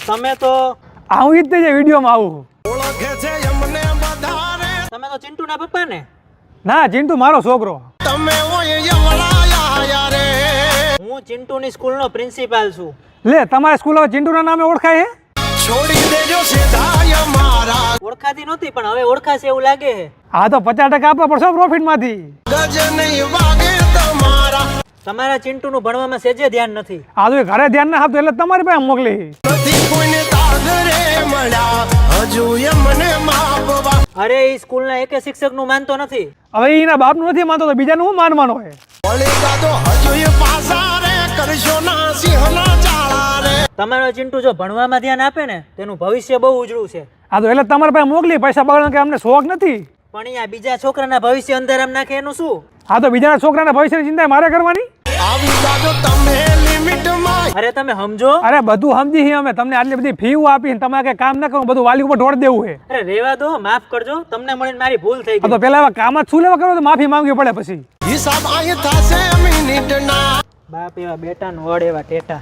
તમે તો હું ઈ જ તે વિડીયોમાં આવું. ઓળખે છે એમને બધારે તમે તો ચિંટુના પપ્પા ને? ના, ચિંટુ મારો છોકરો. તમે ઓય એવડાયા યારે હું ચિંટુની સ્કૂલનો પ્રિન્સિપાલ છું. લે, તમારી સ્કૂલ હવે ચિંટુના નામે ઓળખાય છે? છોડી દેજો સીધાય મારા ઓળખાતી નહોતી પણ હવે ઓળખાશે એવું લાગે છે. હા, તો 50% આપવા પડશે પ્રોફિટમાંથી. ગજ નહીં વાગે તમારા તમારા ચિંટુનું ભણવામાં સેજે ધ્યાન નથી. આ તો એ ઘરે ધ્યાન ના આપતું એટલે તમારી પાસે મોકલી. નથી કોઈને તાગરે મળ્યા હજુ એમને માપવા અરે એ સ્કૂલના એકે શિક્ષકનું માનતો નથી. હવે એના બાપનું નથી માનતો તો બીજાનું શું માનવાનું હોય? વળેગા તો હજુ એ પાસા રે કરશો ના સિંહના ચાળા રે તમારો ચિંટુ જો ભણવામાં ધ્યાન આપે ને તેનું ભવિષ્ય બહુ ઉજળું છે. આ તો એટલે તમારી પાસે મોકલી. પૈસા બગાડવાનો કે અમને શોખ નથી. પણ અહીંયા બીજા છોકરાના ભવિષ્ય અંધારામ નાખે એનું શું? આ તો બીજાના છોકરાના ભવિષ્યની ચિંતા મારે કરવાની? આવી જાજો તમે લિમિટમાં અરે તમે સમજો. અરે બધું સમજી છીએ અમે. તમને આટલી બધી ફી આપીને તમારે કઈ કામ ના કરવું, બધું વાલી ઉપર ઢોળ દેવું છે. અરે રેવા દો, માફ કરજો. તમને મળીને મારી ભૂલ થઈ આ ગઈ. તો પેલા એવા કામ જ શું લેવા કરો તો માફી માંગવી પડે પછી. હિસાબ અહીં થશે મિનિટના બાપ એવા બેટા નો વડ એવા ટેટા.